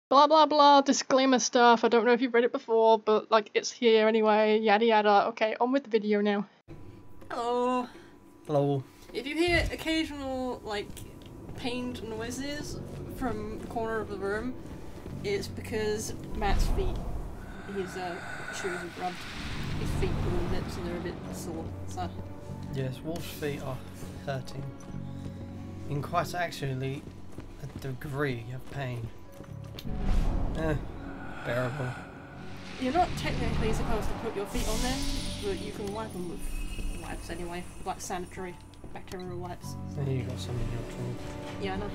blah blah blah disclaimer stuff. I don't know if you've read it before, but like it's here anyway, yada yada. Okay, on with the video now. Hello. Hello. If you hear occasional like pained noises from the corner of the room, it's because Matt's feet, his shoes have rubbed his feet a little bit, so they're a bit sore. So Yes, Wolf's feet are hurting in quite actually a degree of pain. Bearable. you're not technically supposed to put your feet on them, but you can wipe them with wipes anyway, like sanitary bacterial wipes. There you got some in your trunk. Yeah, I know.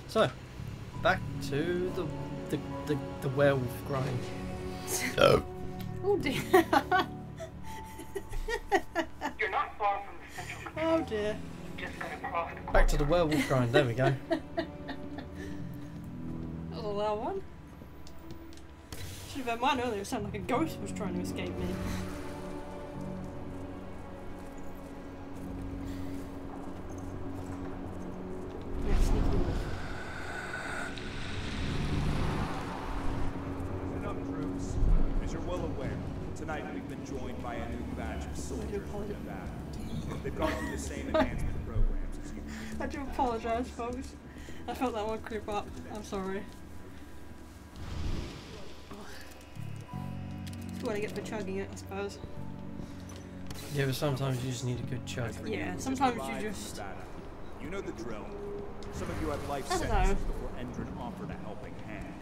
So, back to the werewolf grind. Oh dear. You're not far from the central control. Oh dear. Just gonna cross the Back to the werewolf grind. There we go. That was a loud one. Should have had mine earlier. It sounded like a ghost was trying to escape me. Yeah, sneaky wolf. Enough troops. As you're well aware, tonight we've been joined by a new batch of soldiers from Nevada. They've gone through the same enhancement programs as you. I do apologise, folks. I felt that one creep up. I'm sorry. It's what I get for chugging it, I suppose. Yeah, but sometimes you just need a good chug. Yeah, sometimes you just... You know the drill. Some of you have life I don't sentences know. before Endron offered a helping hand.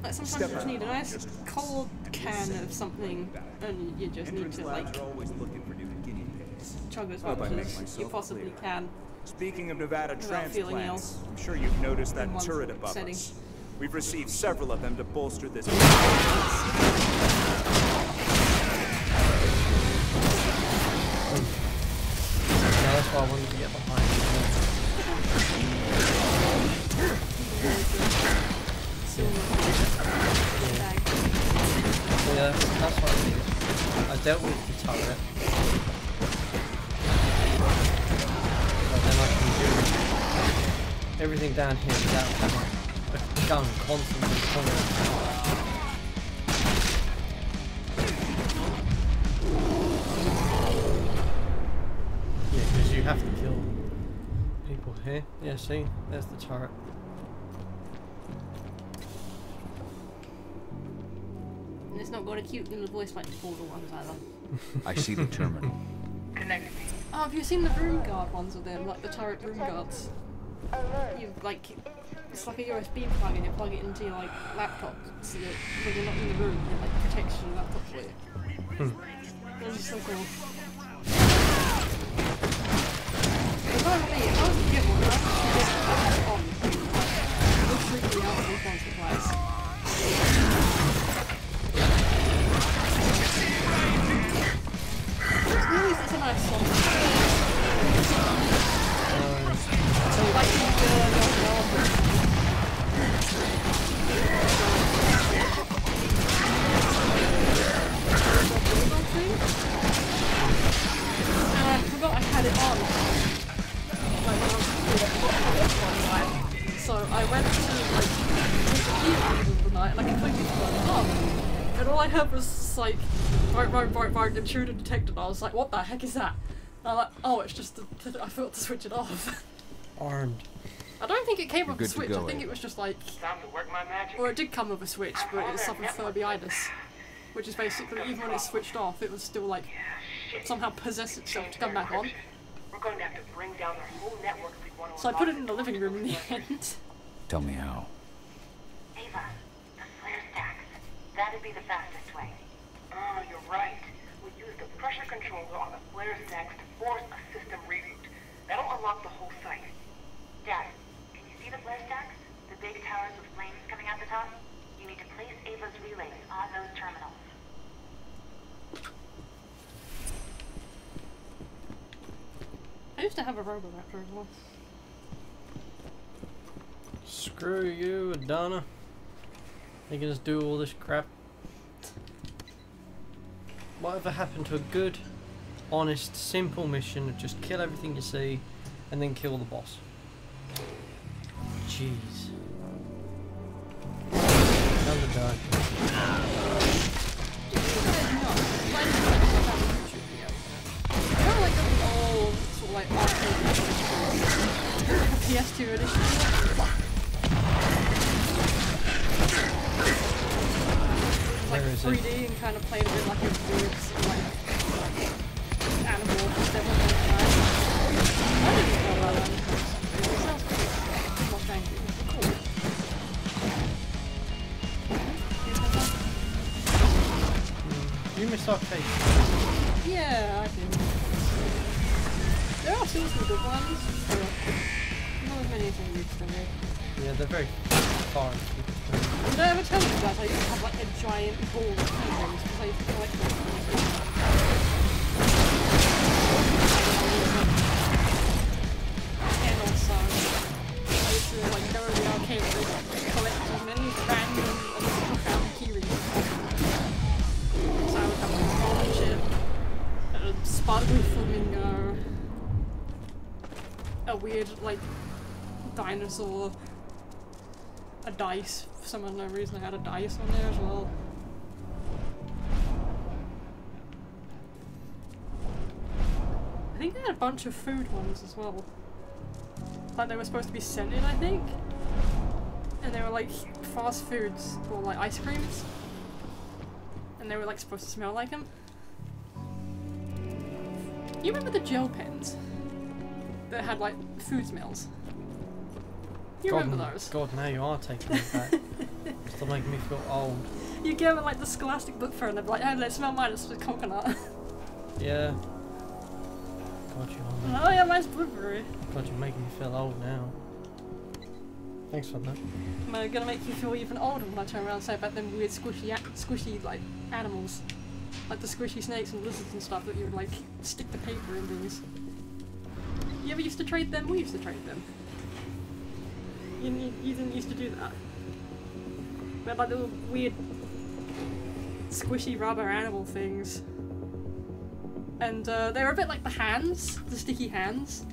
Like sometimes you just need a nice cold can of something, and you just need Endron's to labs like are always looking for new guinea pigs. chug as Hope much I make as you myself possibly clear. can. Speaking of Nevada Without feeling transplants, I'm sure you've noticed that in one turret above setting. us. We've received several of them to bolster this. Yeah, that's why I wanted to get behind it. So yeah, that's what I did. I dealt with the turret. But then I can do everything down here without having a gun constantly pointing. Yeah, because you have to kill people here. Yeah, see? There's the turret. And it's not got a cute little voice like the Portal ones either. I see the terminal. Connect me. Oh, have you seen the room guard ones of them, like the turret room guards? You like, it's like a USB plug and you plug it into your like laptop so that when you're not in the room, it like protects your laptop for you. Those are so cool. If I was to get one, I would get it on. It would freak me out every once or twice. At least it's a nice song. So like you and I forgot I had it on. Like when I was one night. So I went to like the evening of the night and I completely forgot it on. And all I heard was like the intruder detected. I was like, what the heck is that? And I'm like, oh, it's just I forgot to switch it off. Armed. I don't think it came You're with a good to switch, go, I think eh? it was just like, Time to work my magic. or it did come with a switch, but it suffered Furbiitis. Which is basically, even when it's switched off, it was still like, somehow possess itself to come back on. We're going to have to bring down their whole network if we want to. So I put it in the living room in the end. Tell me how. Ava, the flare stacks. That'd be the fastest way. Oh, you're right. We use the pressure controller on the flare stacks to force a system reboot. That'll unlock the whole site. Dad, can you see the flare stacks? The big towers with flames coming out the top? You need to place Ava's relays on those terminals. I used to have a Roboraptor as well. Screw you, Adana. Making us do all this crap. Whatever happened to a good, honest, simple mission of just kill everything you see and then kill the boss. Jeez. Another die. Kind of like the old sort of like arcade like a PS2 edition. Like 3D and kind of played a bit like a weird sort of like animal devil kind of guy. I didn't know about that. It sounds cool. Not angry. Cool. You missed arcade. Yeah, I did. There are still some good ones, but not as many as I used to be. Yeah, they're very far. Did I ever tell you guys I used to have like a giant ball of penguins because I used to collect them? And also, I used to like go to the arcade and collect as many random keyring. So I would have like a golden ship, a sparkly flamingo, a weird like dinosaur, a dice. For some unknown reason I had a dice on there as well. I think they had a bunch of food ones as well. Like they were supposed to be scented, I think. And they were like fast foods or like ice creams. And they were like supposed to smell like them. You remember the gel pens that had like food smells? You remember those? God, now you are taking me back. Still making me feel old. You give them like the Scholastic book fair and they're like, oh, they smell mine, it's coconut. Yeah. God, you are. Oh yeah, mine's blueberry. God, you're making me feel old now. Thanks for that. Am I gonna make you feel even older when I turn around and say about them weird squishy like animals? Like the squishy snakes and lizards and stuff that you would like stick the paper in things. You ever used to trade them? We used to trade them. You didn't used to do that. We had like little weird squishy rubber animal things. And they were a bit like the hands, the sticky hands,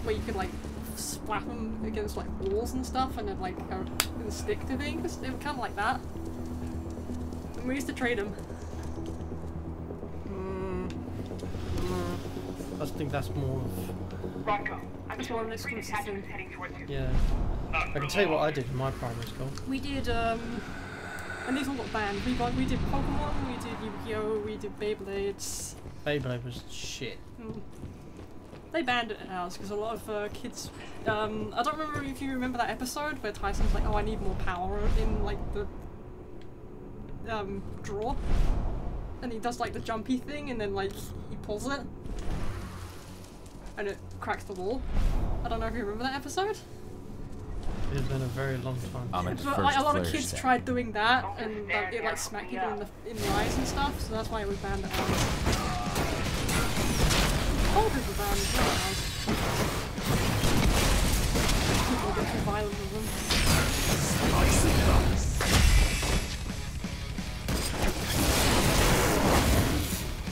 where you could like slap them against like walls and stuff and then like stick to things. They were kind of like that. And we used to trade them. I think that's more of... Rocco, I'm That's more of showing an 3 exclusive detachments thing. heading towards you. Yeah. I can tell you what I did in my primary school. We did and these all got banned. We did Pokemon, we did Yu-Gi-Oh, we did Beyblades. Beyblade was shit. They banned it at ours because a lot of kids. I don't remember if you remember that episode where Tyson's like, "Oh, I need more power in like the drawer," and he does like the jumpy thing, and then like he pulls it, and it cracks the wall. I don't know if you remember that episode. It's been a very long time. But like a lot of kids tried doing that, and it like smacked people in the eyes and stuff. So that's why it was banned at ours. Holders were banned as well. People get too violent with them.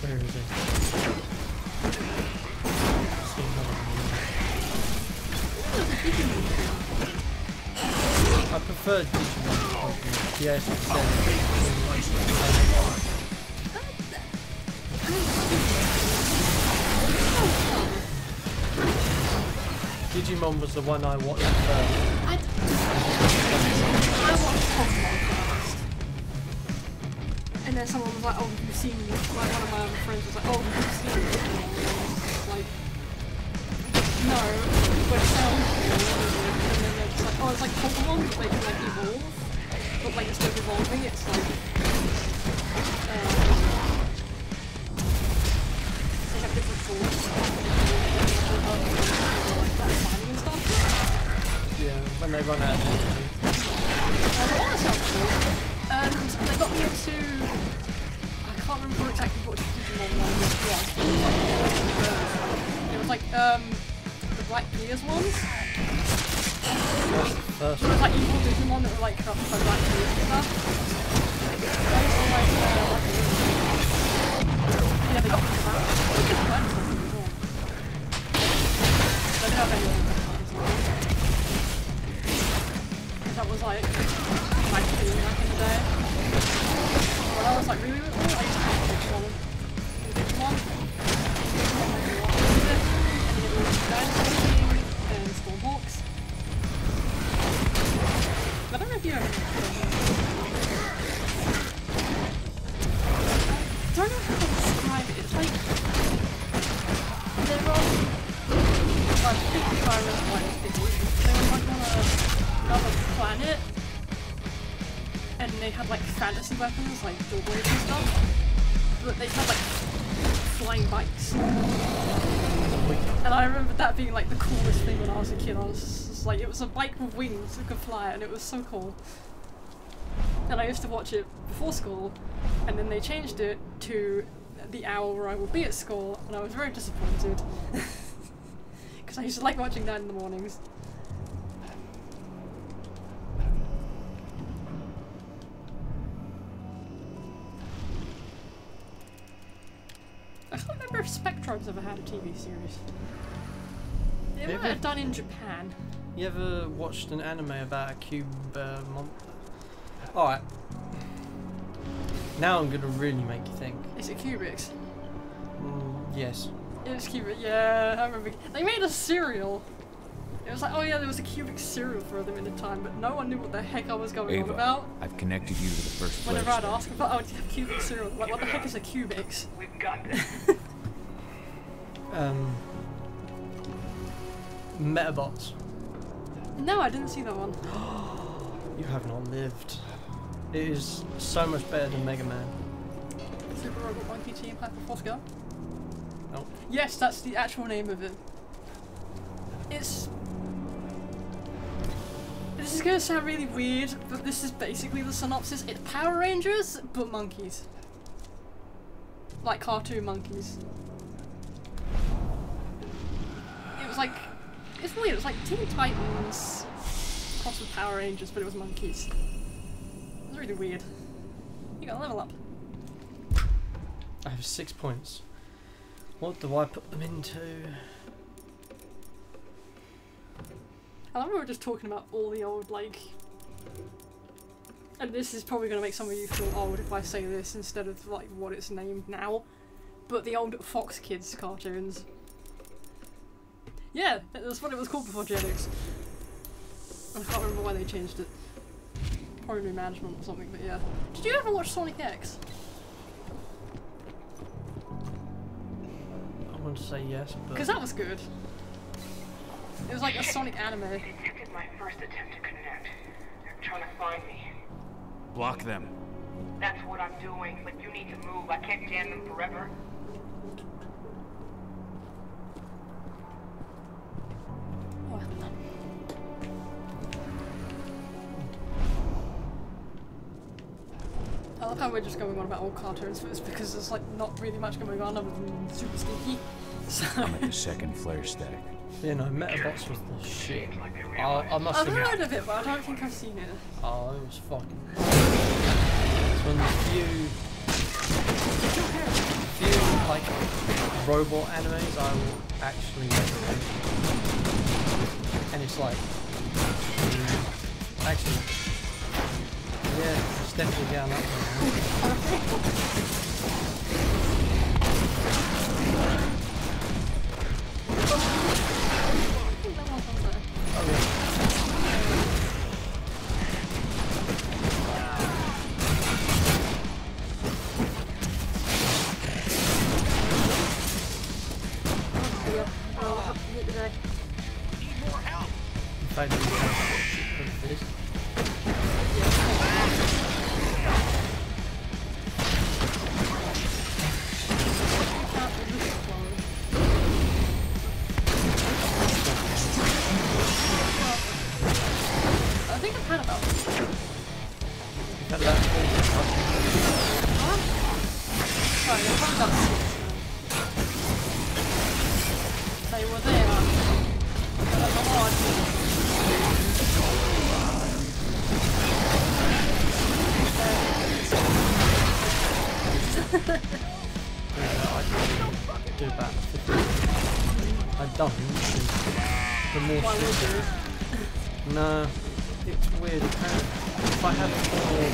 Where is it? I prefer Digimon. Yes, Digimon was the one I watched first. I watched Pokemon first. And then someone was like, oh, have you seen this? Like one of my other friends was like, oh, have you seen this? Like, no, but it sounds cool. And then they're just like, oh, it's like Pokemon, but they can like evolve. But like instead of evolving, it's like they have different forms. Yeah, when they run out of energy. That sounds cool. And they got me into... I can't remember exactly what Digimon one was. It was like, the Black Gears ones. It was like evil Digimon that were like corrupted by Black Gears and stuff. Those were like, yeah, they got me that. have anyone at that time. That was like my feeling back in the day. When I was like really little, I used to have a Digimon. And it was Dinosaur King and Stormhawks. I don't know if you ever I don't know how to describe it. It's like they're on like big environment like they were like on another planet and they had like fantasy weapons like door blades and stuff. But they had like flying bikes. And I remember that being like the coolest thing when I was a kid. I was just like, it was a bike with wings that could fly and it was so cool. And I used to watch it before school, and then they changed it to the hour where I would be at school, and I was very disappointed. Because I used to like watching that in the mornings. I can't remember if Spectrum's ever had a TV series. They might have done in Japan. You ever watched an anime about a cube monster? Alright. Now I'm gonna really make you think. Is it Cubics? Yes. It's Cubic, yeah, I remember. They made a cereal. It was like, oh yeah, there was a Cubic cereal for them in the time, but no one knew what the heck I was going on about. I've connected you to the first Whenever I'd ask about, oh, do you have Cubic cereal? Like, what the heck is a Cubics? We've got this. Metabots. No, I didn't see that one. You have not lived. It is so much better than Mega Man. Super Robot Monkey Team Hyperforce Go? Nope. Yes, that's the actual name of it. It's... This is gonna sound really weird, but this is basically the synopsis. It's Power Rangers, but monkeys. Like cartoon monkeys. It was like... It's weird, it was like Teen Titans crossed with Power Rangers, but it was monkeys. It was really weird. You gotta level up. I have 6 points. What do I put them into? I love we were just talking about all the old, like... And this is probably going to make some of you feel old if I say this instead of, like, what it's named now. But the old Fox Kids cartoons. Yeah, that's what it was called before Jetix. I can't remember why they changed it. Probably new management or something, but yeah. Did you ever watch Sonic X? I want to say yes, but... Because that was good. It was like a Sonic anime. This is my first attempt to connect. They're trying to find me. Block them. That's what I'm doing, but you need to move. I can't jam them forever. I love how we're just going on about old cartoons, but it's because there's like not really much going on other than Super Stinky. So I'm at the second flare stack. You know, Metabots was the shit. I must I've admit. heard of it, but I don't think I've seen it. Oh, it was fucking... It's one of the few, like, robot animes I will actually recommend. And it's like... Actually... Yeah, it's definitely down that one. Oh yeah. In fact, we can put this. I think I've had about You've had about 4 sorry, I've probably got 6 now. They were there. I don't know why I did. the more Why would sugar. you? No, it's weird. Apparently, if I have more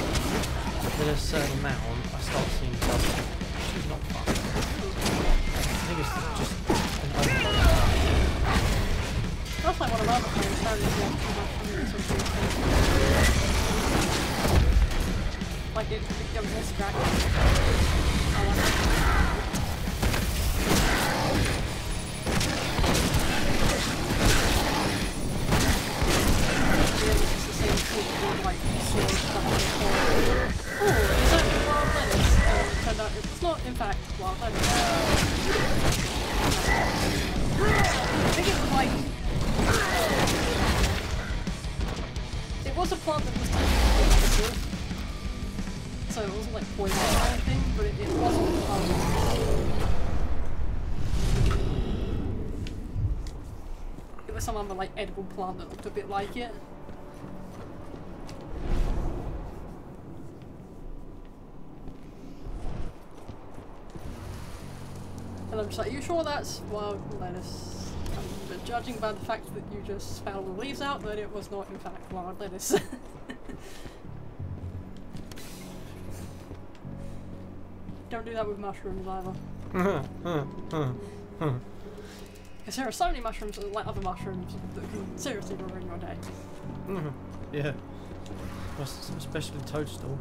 than a certain amount, I start seeing double, which is not fun. I think it's just an overload. That's like one of my other things, apparently if you have too much mushrooms or something. Like it becomes distracting. I like it. Like sword stuff oh, is that wild lettuce? Turned out it's not in fact wild lettuce. I think it was like it was a plant that was technically so it wasn't like poison or anything, but it wasn't it was some other like edible plant that looked a bit like it. And I'm just like, are you sure that's wild lettuce? But judging by the fact that you just spat all the leaves out, that it was not in fact wild lettuce. Don't do that with mushrooms either. Because there are so many mushrooms, like other mushrooms, that can seriously ruin your day. Yeah. Especially toadstool.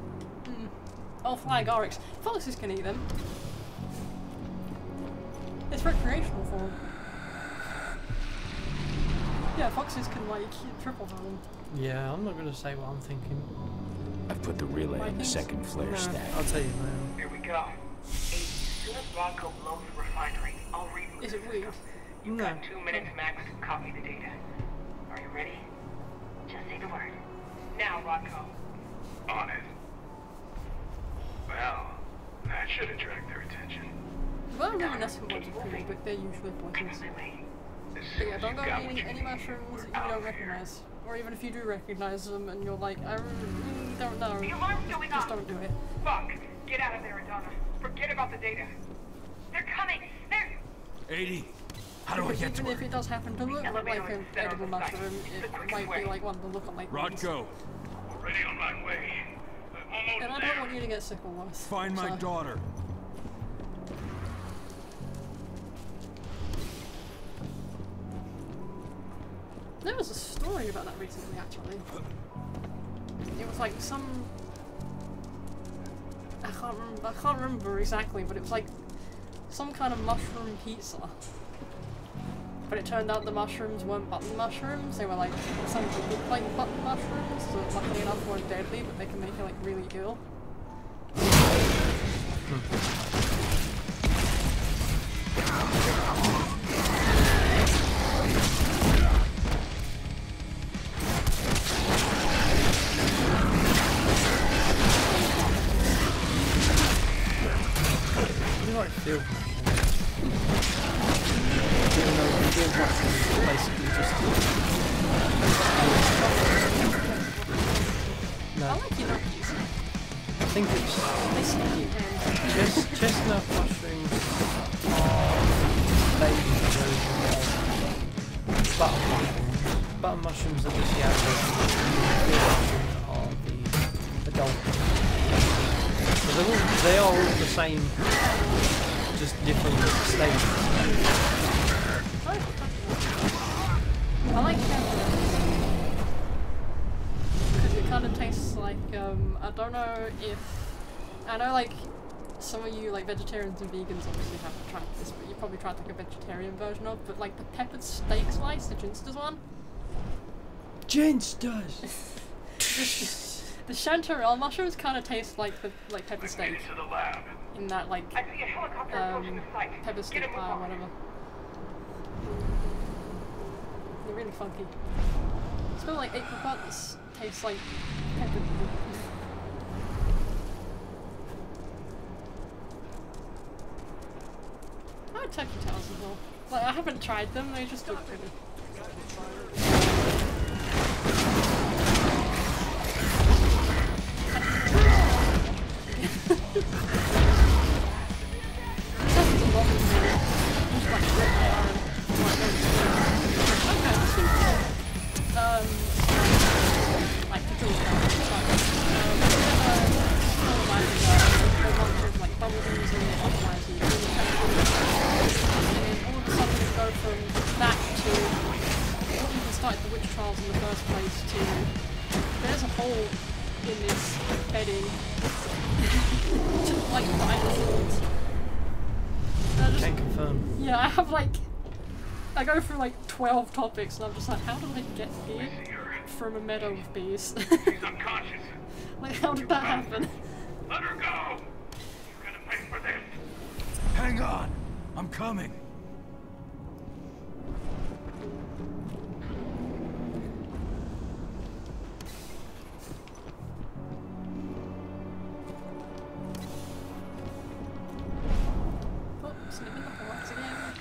Oh, flying oryx. Foxes can eat them. It's recreational for them. Yeah, foxes can like triple them. Yeah, I'm not gonna say what I'm thinking. I've put the relay in the second flare No, stack. I'll tell you now. Here we go. As soon as Rocco blows the refinery, I'll reboot Is it the weird? system. You've got 2 minutes max to copy the data. Are you ready? Just say the word. Now, Rocco. On it. Well, that should attract their attention. Well, I'm never necessarily what to do, but they're usually poisonous. But yeah, don't go eating any mushrooms that you don't recognize. Or even if you do recognize them and you're like, I really don't know, The alarm's going just off. don't do it. Fuck! Get out of there, Adana. Forget about the data. They're coming! They're... 80. How do I Because get to even if her? it does happen to look like an edible mushroom, it might be like one of the lookalike ones. Rodko, Already on my way. Almost And I there. don't want you to get sick or worse. find my so. daughter. There was a story about that recently, actually. It was like some... I can't remember exactly, but it was like some kind of mushroom pizza. But it turned out the mushrooms weren't button mushrooms, they were like something that looked like button mushrooms, so luckily enough weren't deadly, but they can make you like really ill. You like field mushrooms. Even though field mushrooms are basically just... I No, like gnocchis. I think it's... They stick and Chestnut mushrooms are baby version of butter mushrooms. Butter mushrooms are just the adult mushrooms are the adult. So they are all the same, just different stages. I like peppers. Because it kind of tastes like, I don't know if... I know like some of you like vegetarians and vegans obviously haven't tried this, but you probably tried like a vegetarian version of, but like the peppered steak slice, the Ginsters one. Ginsters! The chanterelle mushrooms kind of taste like the pepper Made steak it to the lab. in that like I see a helicopter approaching the site. pepper Get steak him pie or moved on. whatever. They're really funky. Smell like apricots, tastes like pepper. I like turkey tails as well. Like I haven't tried them, they just look pretty. Just a lot of just like red iron. Okay, this seems trials in the first place too. There's a hole in this heading. Just like dinosaurs. Can't confirm. Yeah, I have like, I go through like 12 topics and I'm just like, how did I get here from a meadow of bees? She's unconscious. Like, how did that happen? Let her go! You're gonna pay for this! Hang on! I'm coming! Oh, sniffing the box again.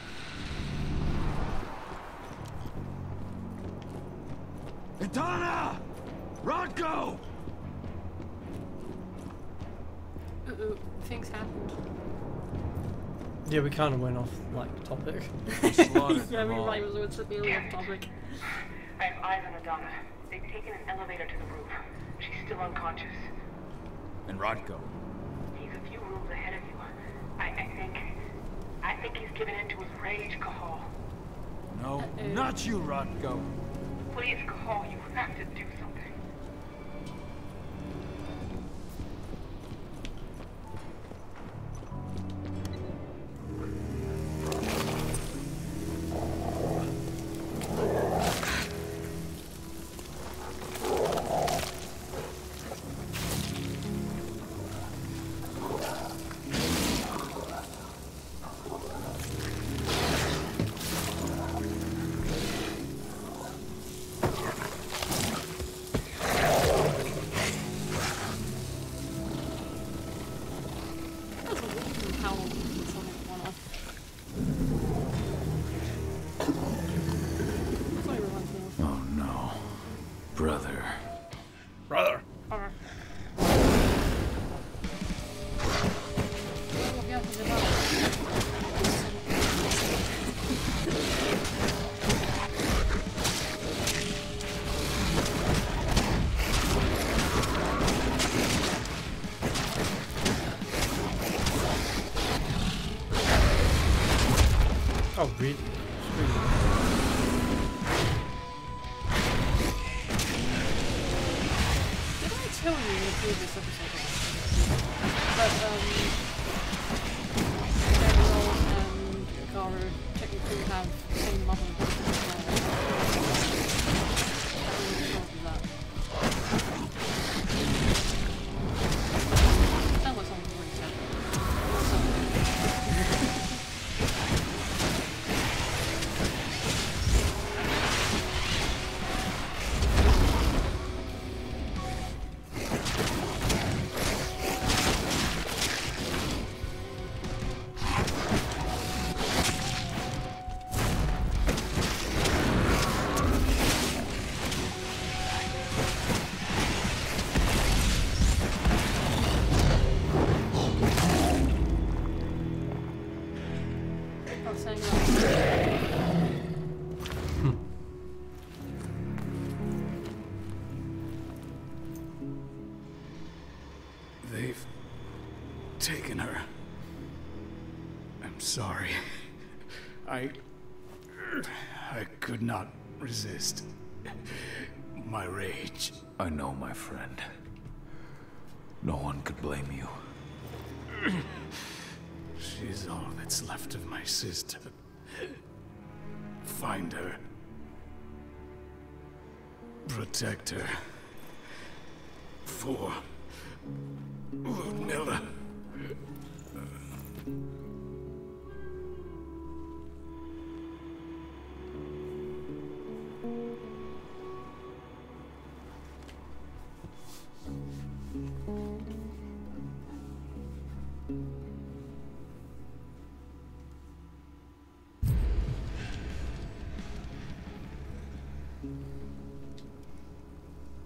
Idana! Rodko! Uh-oh, things happened. Yeah, we kind of went off like topic. Yeah, we might as well severely off topic. I have eyes on Adana. They've taken an elevator to the roof. She's still unconscious. And Rodko? He's a few rooms ahead of you. I think he's given in to his rage, Cahal. No, not you, Rodko. Please, Cahal, you have to do something. Oh no. Brother. Brother. Oh, really? Did I tell you in the previous episode that Gabriel and Garu technically have the same mother? Sounds like something already said. They've taken her. I'm sorry. I could not resist my rage. I know, my friend. No one could blame you. She's all that's left of my sister. Find her. Protect her. For Lunilla.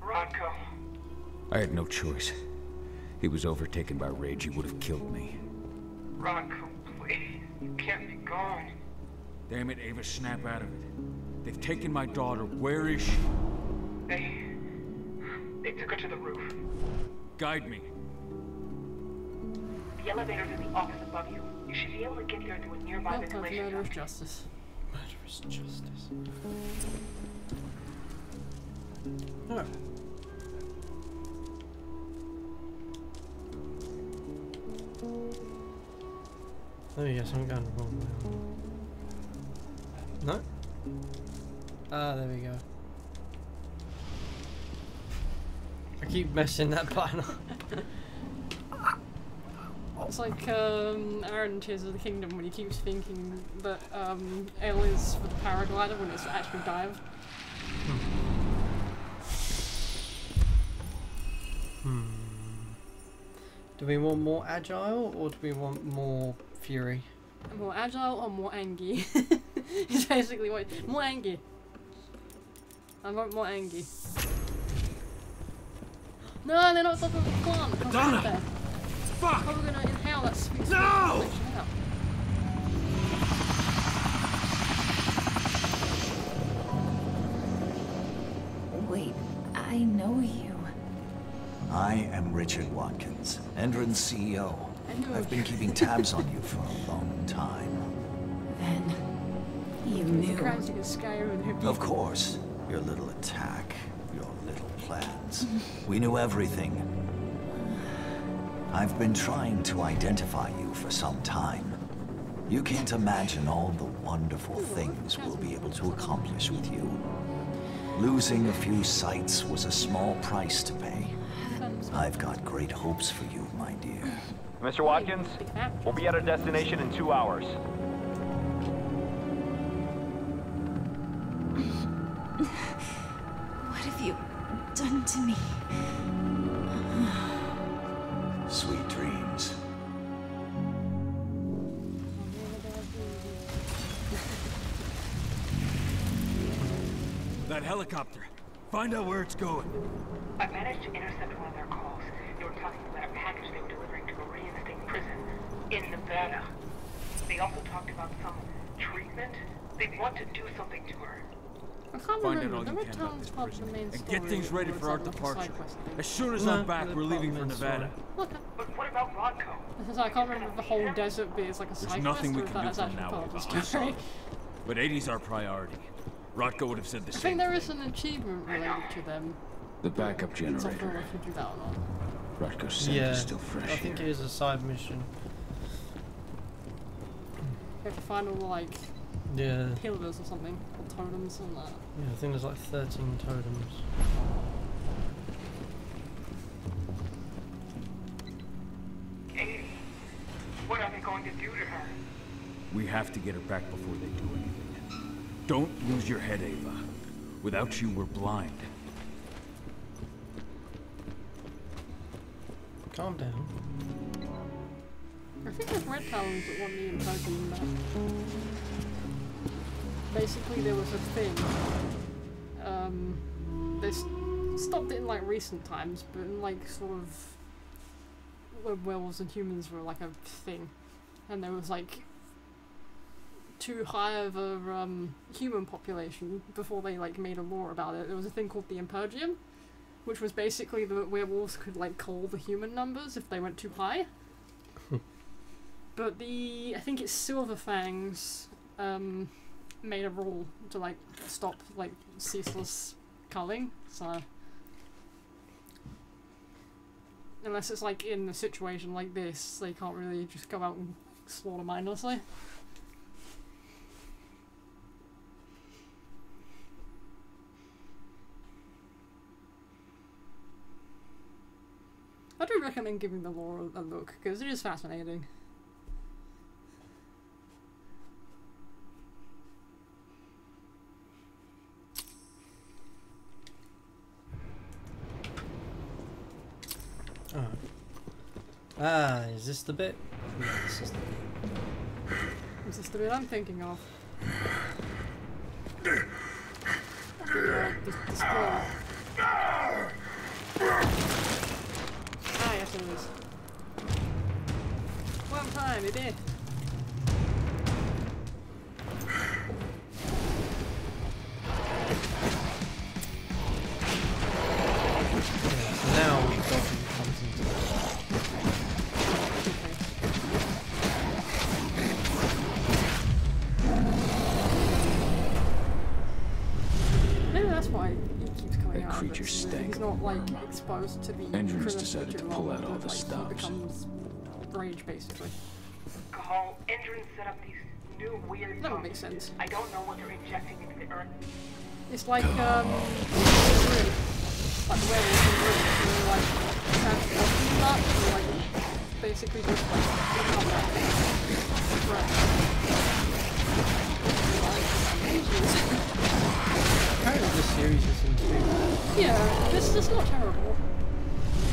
Rodko. I had no choice. He was overtaken by rage. He would have killed me. Rodko, please. You can't be gone. Damn it, Ava, snap out of it. They've taken my daughter. Where is she? They took her to the roof. Guide me. The elevator's in the office above you. You should be able to get there through a nearby ventilation Murder of duct. justice. Murderous justice. Oh yes, I'm going the wrong way. No? Ah, there we go. I keep messing that button up. It's like Aaron in Tears of the Kingdom when he keeps thinking that L is for the paraglider when it's actually dive. Do we want more agile or do we want more fury? More agile or more angry? It's basically what. More angry. I want more angry. No, they're not top of the plant. Madonna! Fuck! How are we gonna inhale that sweet No! out? Wait, I know you. I am Richard Watkins, Endron's CEO. I've been keeping tabs on you for a long time. Then you knew. Of course. Your little attack, your little plans. We knew everything. I've been trying to identify you for some time. You can't imagine all the wonderful things we'll be able to accomplish with you. Losing a few sites was a small price to pay. I've got great hopes for you, my dear. Mr. Watkins, we'll be at our destination in 2 hours. What have you done to me? Sweet dreams. That helicopter. Find out where it's going. I managed to intercept one of their calls. They were talking about a package they were delivering to a reinstate prison in Nevada. They also talked about some treatment. They want to do something to her. I can't Find remember. out all There you were can about times this part of the prison. main And story get things ready where for our it's like a side departure. quest thing. As soon as No, I'm back, they're we're part of leaving the for main story. Nevada. Okay. But what about Rodko? I can't remember if the whole desert bit is like a side There's nothing we quest or can if do that is from actually now part of on. the I'm story. sorry. But 80's our priority. Rotko would have said the I same think there thing. is an achievement related to them. The backup It's not sure generator. if you do that or not. Rotko's scent Yeah, is still fresh I think here. it is a side mission. You have to find all the like Yeah, pillars or something, or totems and that. yeah, I think there's like 13 totems. Katie, what are they going to do to her? We have to get her back before they do anything. Don't lose your head, Ava. Without you, we're blind. Calm down. I think I've read Talons that want the Impossible back. Basically, there was a thing. They stopped it in like recent times, but in like sort of when werewolves and humans were like a thing, and there was like too high of a human population before they like made a law about it. There was a thing called the Impergium, which was basically the werewolves could like cull the human numbers if they went too high. But I think it's Silver Fangs made a rule to like stop like ceaseless culling, so unless it's like in a situation like this, they can't really just go out and slaughter mindlessly. I do recommend giving the lore a look, because it is fascinating. Alright. Ah, is this the bit? Yeah, this is the bit. Is this the bit I'm thinking of? The scroll. Ah, yes it is. One time, it did. Now we've got it comes into it. Maybe that's why he keeps coming That out of creature it. stank. He's not like exposed to the Endron's criminal decided to too pull long out all that, the like, he stops. becomes rage basically. Call Endron set up these new weird That would pumps. make sense. I don't know what they're injecting into the earth. It's like like the werewolf in Room, where like transporting that, or like basically just like become that. Apparently this series isn't too bad. Yeah, this is not terrible.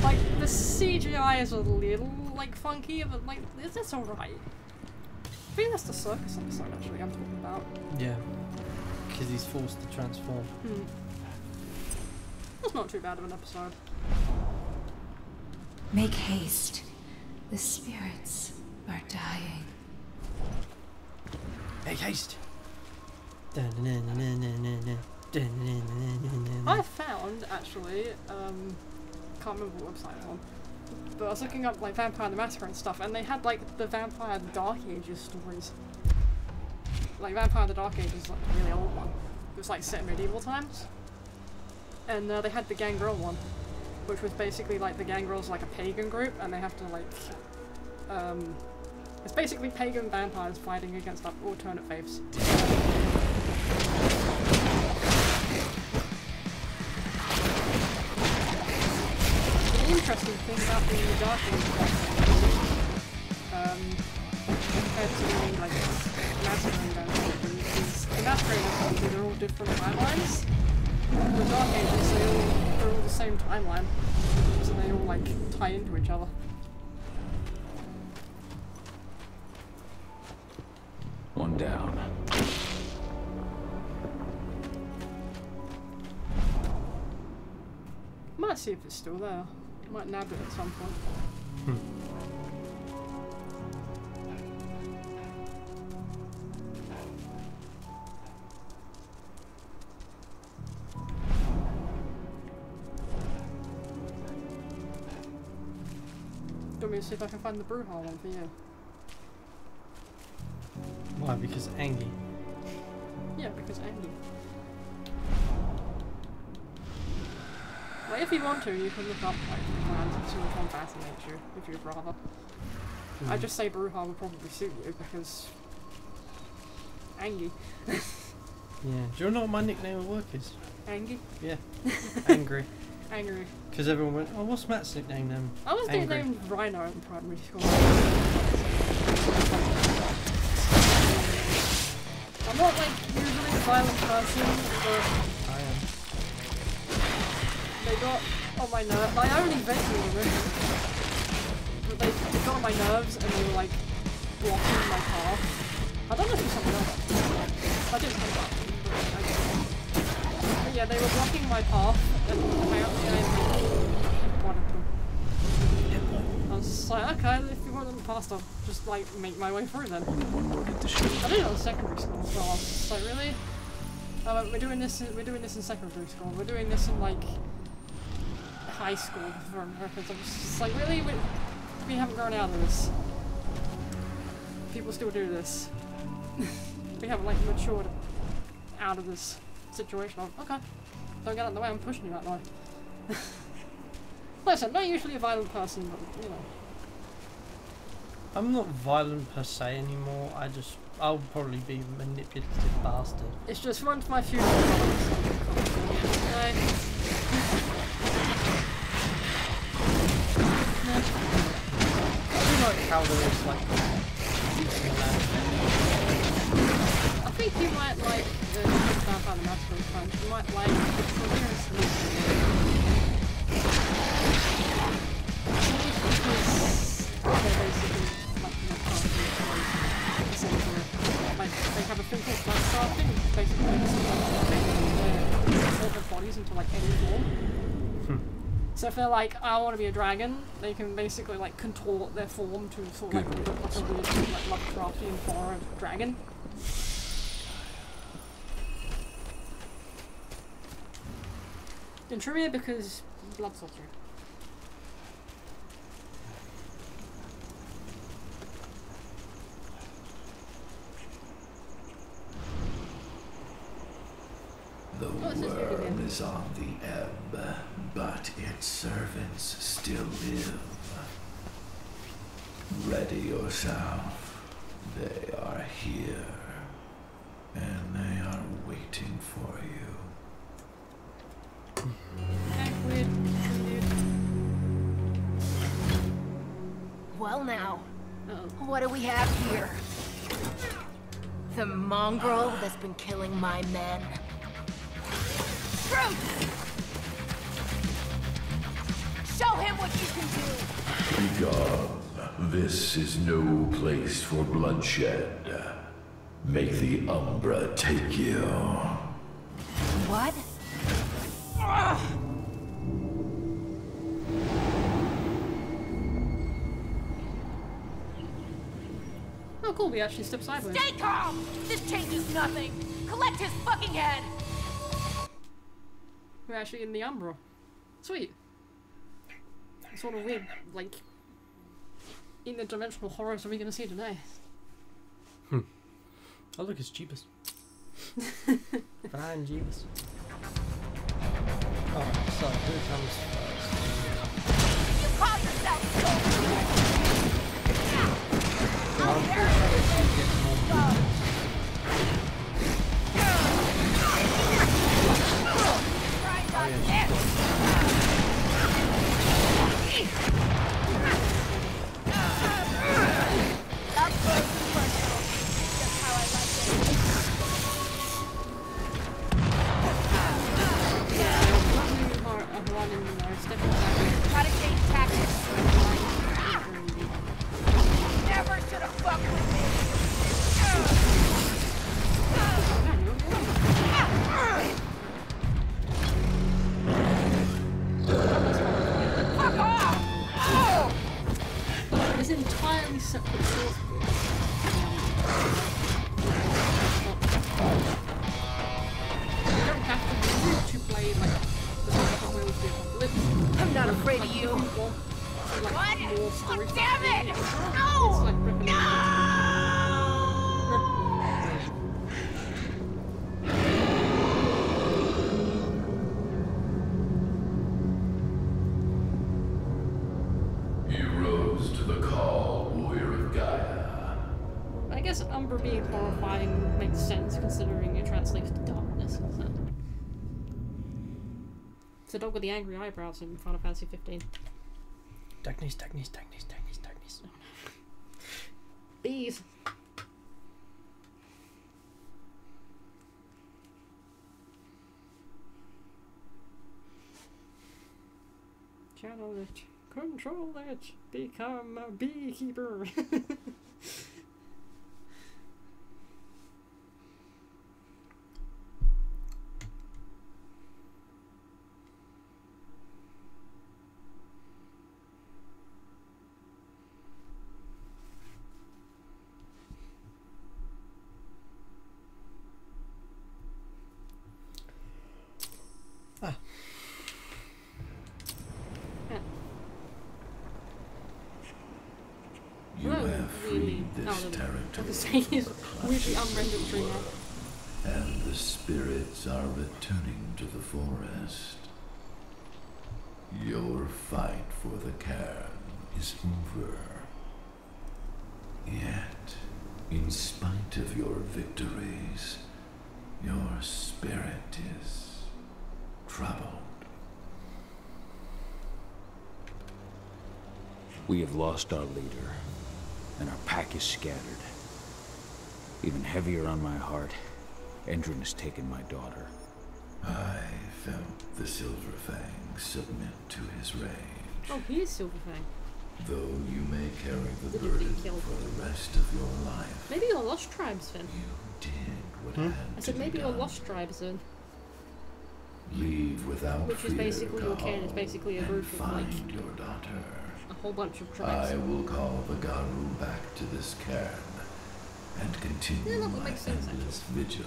Like the CGI is a little like funky, but like it's alright. I think that's the circus episode actually I'm talking about. Yeah. Because he's forced to transform. That's not too bad of an episode. Make haste. The spirits are dying. Make haste! I found actually, can't remember what website it was on, but I was looking up like Vampire the Masquerade and stuff, and they had like the Vampire the Dark Ages stories. Like Vampire the Dark Ages is like a really old one. It was like set in medieval times. And they had the Gangrel one, which was basically like the Gangrel's like a pagan group, and they have to like, it's basically pagan vampires fighting against like alternate faiths. The interesting thing about the Dark Ages compared to like Masquerade vampires is the Masquerade vampires, they're all different timelines. The Dark Ages, they're all the same timeline, so they all like tie into each other. One down. Might see if it's still there. Might nab it at some point. Do you want me to see if I can find the Bruja one for you? Why? Because Angie. Yeah, because Andy. Like, if you want to, you can look up like plans and see which one fascinates you, if you'd rather. I'd just say Bruja would probably suit you because Angie. Yeah. Do you know what my nickname at work is? Angie? Yeah. Angry. Angry. Because everyone went, oh, what's Matt's nickname then? I was Angry. nicknamed Rhino in primary school. I'm not like usually a violent person, but I am. they got on my nerves. Like, I only eventually remember, but they got on my nerves and they were like blocking my path. I don't know if it was something else. I didn't come back, but yeah, they were blocking my path and apparently I hit one of them. I was just like, okay, if you want them past, I'll just like make my way through then. Only one more hit the shoot. I did it in secondary school as well. I was just like, really? We're doing this in secondary school. We're doing this in like high school for Americans. I'm just like, really? We haven't grown out of this. People still do this. We haven't like matured out of this situation. Okay, don't get out of the way. I'm pushing you out of the way. Listen, not usually a violent person, but you know. I'm not violent per se anymore. I'll probably be a manipulative bastard. It's just run to my funeral. I do like how there is like eating that. I think you might like the Vampire the Masquerade fans. You might like the coherence of this. They're basically like essentially. Like they have a thing called blood crafting, which basically makes their bodies into like any form. So if they're like, I want to be a dragon, they can basically like contort their form to sort of like look like a weird like Lovecraftian horror dragon. In trivia, because blood sorcery. The world is on the ebb, but its servants still live. Ready yourself. They are here, and they are waiting for you. Well now, what do we have here? The mongrel that's been killing my men. Truth! Show him what you can do! Begone. This is no place for bloodshed. Make the Umbra take you. What? Oh cool, we actually stepped sideways. Stay calm! This changes nothing! Collect his fucking head! We're actually in the Umbra. Sweet. What sort of weird, like, interdimensional horrors are we gonna see today? Oh look, it's Jeebus. Fine, Jeebus. Alright, so who comes first? You call yourself soldier! I'm pretty sure she gets more movement. Gotta change tactics. Never should have fucked with me. Fuck off! It's entirely separate source. You don't have to play like the I'm not afraid of you. What? Oh, damn it! No! No! You rose to the call, warrior of Gaia. I guess Umbra being horrifying makes sense considering it translates to darkness. So. It's a dog with the angry eyebrows in Final Fantasy 15. Darkness. Bees. Channel it. Control it. Become a beekeeper. You have freed this territory weirdly unrendered tree now. and the spirits are returning to the forest. Your fight for the cairn is over. Yet, in spite of your victories, your spirit is troubled. We have lost our leader, and our pack is scattered. Even heavier on my heart, Endrin has taken my daughter. I felt the Silver Fang submit to his rage. Oh, he is Silverfang. Though you may carry the Did you burden think killed? for the rest of your life, Maybe you're Lost Tribes, Finn. you did what had I said to maybe be you're done. Lost Tribes, then. Leave without Which is fear, basically your cairn. It's Khal, basically a and group of, like, find your daughter. a whole bunch of tribes. I will call the Garu back to this cairn and continue Yeah, that would my make sense, endless vigil.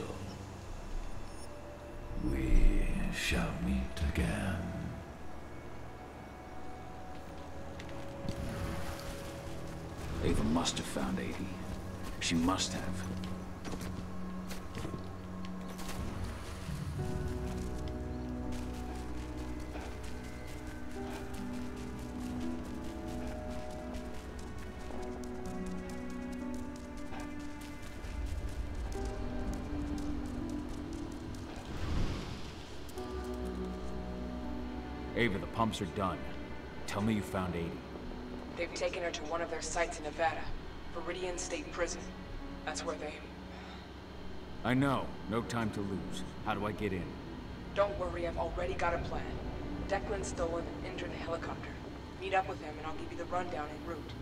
We shall meet again. Ava must have found 80. She must have. Ava, the pumps are done. Tell me you found 80. They've taken her to one of their sites in Nevada, Viridian State Prison. That's where they... I know. No time to lose. How do I get in? Don't worry, I've already got a plan. Declan's stolen an Indran helicopter. Meet up with him and I'll give you the rundown en route.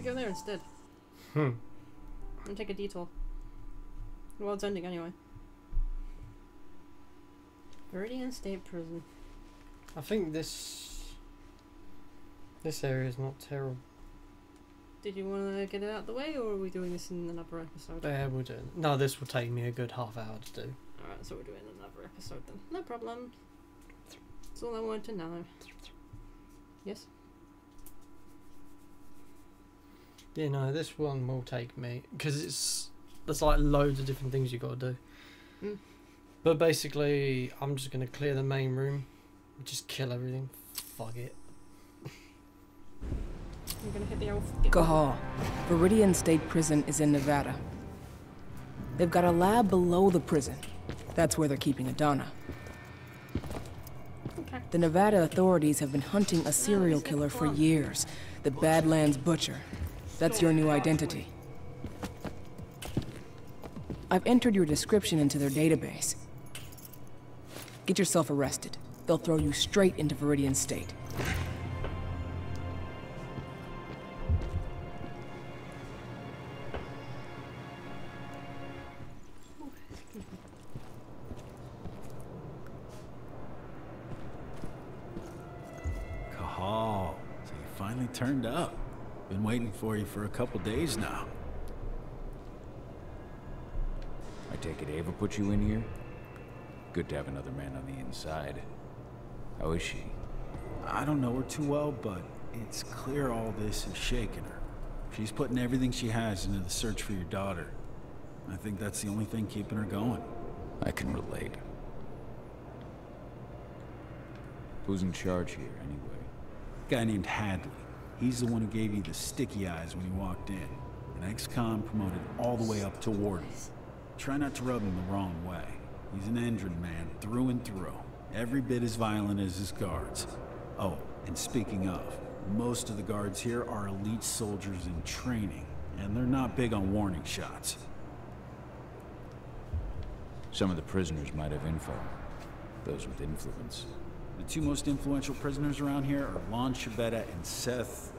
Go there instead. And take a detour. The world's ending anyway. Viridian State Prison. I think this area is not terrible. Did you want to get it out of the way, or are we doing this in another episode? Yeah, we'll do it. No, this will take me a good half hour to do. Alright, so we're doing another episode then. No problem. That's all I wanted to know. Yes? Yeah, no, this one will take me because there's like loads of different things you got to do. But basically, I'm just gonna clear the main room, just kill everything. Fuck it. I'm gonna hit the elf. Gahal, Viridian State Prison is in Nevada. They've got a lab below the prison. That's where they're keeping Adana. Okay. The Nevada authorities have been hunting a serial killer for years, the Badlands Butcher. That's your new identity. I've entered your description into their database. Get yourself arrested. They'll throw you straight into Viridian State. Cahal, so you finally turned up. Been waiting for you for a couple days now. I take it Ava put you in here? Good to have another man on the inside. How is she? I don't know her too well, but it's clear all this is shaking her. She's putting everything she has into the search for your daughter. I think that's the only thing keeping her going. I can relate. Who's in charge here, anyway? A guy named Hadley. He's the one who gave you the sticky eyes when you walked in. An ex-con promoted all the way up to warden. Try not to rub him the wrong way. He's an Indran man, through and through. Every bit as violent as his guards. Oh, and speaking of, most of the guards here are elite soldiers in training, and they're not big on warning shots. Some of the prisoners might have info. Those with influence. The two most influential prisoners around here are Lon Shabetta and Seth.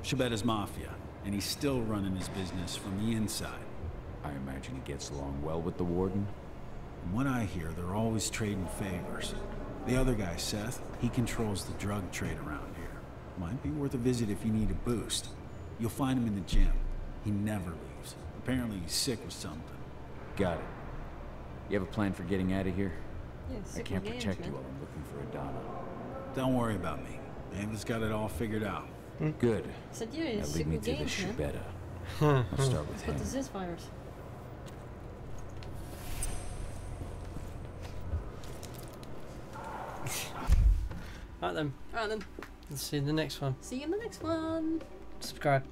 Shabetta's mafia, and he's still running his business from the inside. I imagine he gets along well with the warden. From what I hear, they're always trading favors. The other guy, Seth, he controls the drug trade around here. Might be worth a visit if you need a boost. You'll find him in the gym. He never leaves. Apparently he's sick with something. Got it. You have a plan for getting out of here? Yeah, I can't protect you while I'm looking for Adana. Don't worry about me. Ava's got it all figured out. Good. Said you, now lead me to the Shabetta. I'll start with him. What is this virus? Alright then. Alright then. Let's see you in the next one. See you in the next one. Subscribe.